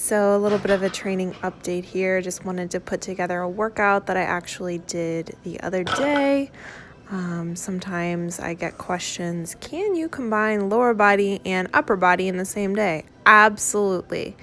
So a little bit of a training update here. Just wanted to put together a workout that I actually did the other day. Sometimes I get questions, can you combine lower body and upper body in the same day? Absolutely.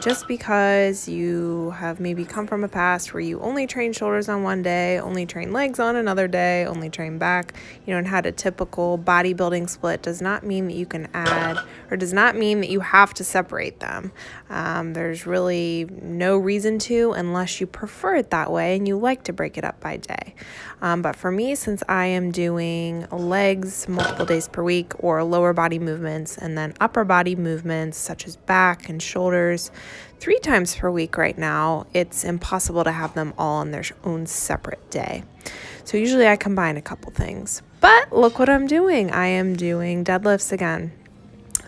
Just because you have maybe come from a past where you only train shoulders on one day, only train legs on another day, only train back, and had a typical bodybuilding split does not mean that you can add, or does not mean that you have to separate them. There's really no reason to, unless you prefer it that way and you like to break it up by day. But for me, since I am doing legs multiple days per week, or lower body movements, and then upper body movements such as back and shoulders 3 times per week right now, it's impossible to have them all on their own separate day. So usually I combine a couple things. But look what I'm doing. I am doing deadlifts again.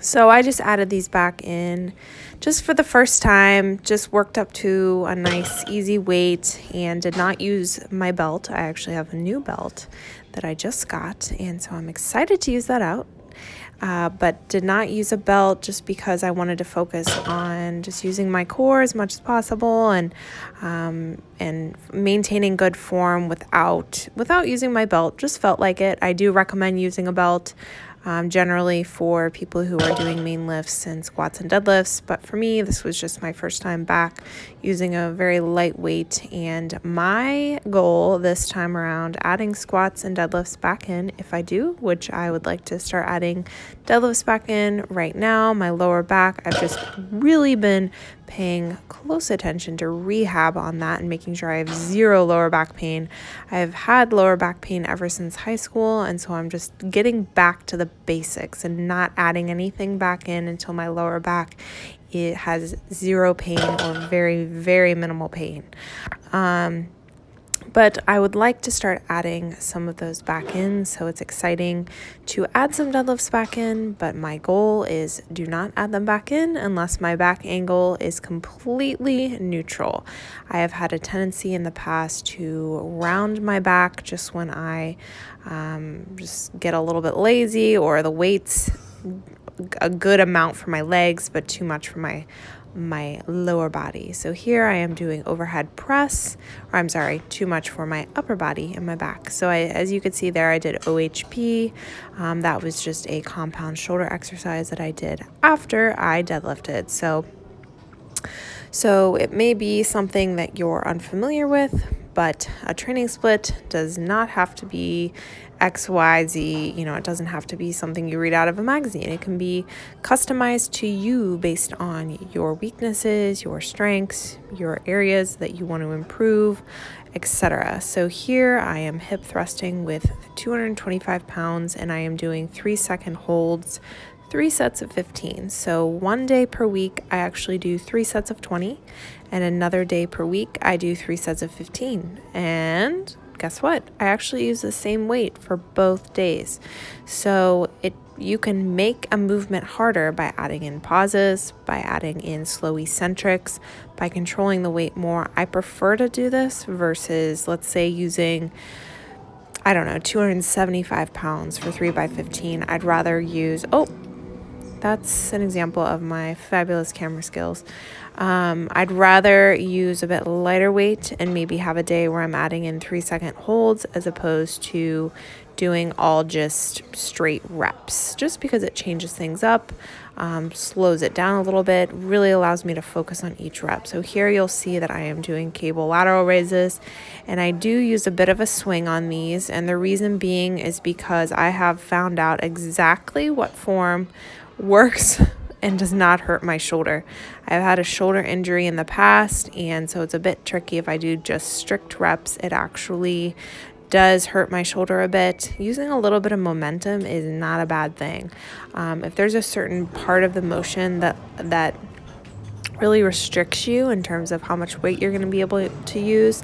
So I just added these back in just for the first time, just worked up to a nice easy weight and did not use my belt. I actually have a new belt that I just got, and so I'm excited to use that out. But did not use a belt just because I wanted to focus on just using my core as much as possible and maintaining good form without using my belt. Just felt like it. I do recommend using a belt generally for people who are doing main lifts and squats and deadlifts, but for me this was just my first time back using a very lightweight, and my goal this time around, adding squats and deadlifts back in, if I do, which I would like to start adding deadlifts back in right now. My lower back, I've just really been paying close attention to rehab on that and making sure I have zero lower back pain. I've had lower back pain ever since high school, and so I'm just getting back to the basics and not adding anything back in until my lower back it has zero pain or very, very minimal pain. But I would like to start adding some of those back in, so it's exciting to add some deadlifts back in, but my goal is do not add them back in unless my back angle is completely neutral. I have had a tendency in the past to round my back just when I just get a little bit lazy, or the weight's a good amount for my legs but too much for my lower body. So here I am doing overhead press, or I'm sorry, too much for my upper body and my back. So as you could see there, I did OHP. That was just a compound shoulder exercise that I did after I deadlifted. So it may be something that you're unfamiliar with, but a training split does not have to be XYZ, it doesn't have to be something you read out of a magazine. It can be customized to you based on your weaknesses, your strengths, your areas that you want to improve, etc. So here I am hip thrusting with 225 pounds, and I am doing 3-second holds, 3 sets of 15. So 1 day per week, I actually do 3 sets of 20, and another day per week, I do 3 sets of 15. And guess what? I actually use the same weight for both days. So you can make a movement harder by adding in pauses, by adding in slow eccentrics, by controlling the weight more. I prefer to do this versus, let's say, using 275 pounds for 3 by 15. I'd rather use, that's an example of my fabulous camera skills. I'd rather use a bit lighter weight and maybe have a day where I'm adding in 3-second holds as opposed to doing all just straight reps, just because it changes things up, slows it down a little bit, really allows me to focus on each rep. So here you'll see that I am doing cable lateral raises, and I do use a bit of a swing on these, and the reason being is because I have found out exactly what form works and does not hurt my shoulder. I've had a shoulder injury in the past, and so it's a bit tricky if I do just strict reps. It actually does hurt my shoulder a bit. Using a little bit of momentum is not a bad thing. If there's a certain part of the motion that really restricts you in terms of how much weight you're going to be able to use,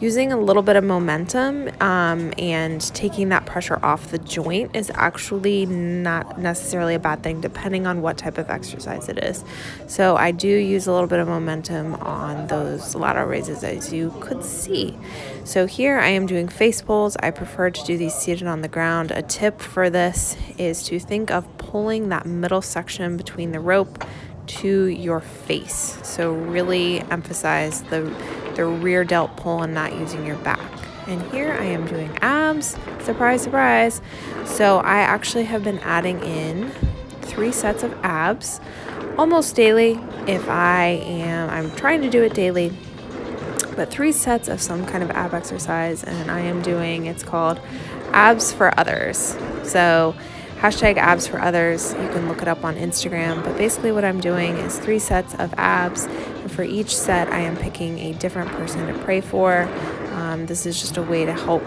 using a little bit of momentum and taking that pressure off the joint is actually not necessarily a bad thing, depending on what type of exercise it is. So I do use a little bit of momentum on those lateral raises, as you could see. So here I am doing face pulls. I prefer to do these seated on the ground. A tip for this is to think of pulling that middle section between the rope to your face. So really emphasize the rear delt pull and not using your back. And here I am doing abs. Surprise, surprise. So I actually have been adding in 3 sets of abs almost daily. I'm trying to do it daily, but 3 sets of some kind of ab exercise, and I am doing, it's called Abs for Others. So hashtag abs for others. You can look it up on Instagram, but basically what I'm doing is 3 sets of abs, and for each set I am picking a different person to pray for. This is just a way to help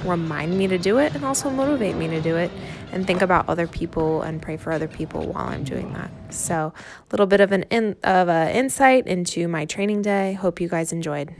remind me to do it, and also motivate me to do it and think about other people and pray for other people while I'm doing that. So a little bit of an insight into my training day. Hope you guys enjoyed.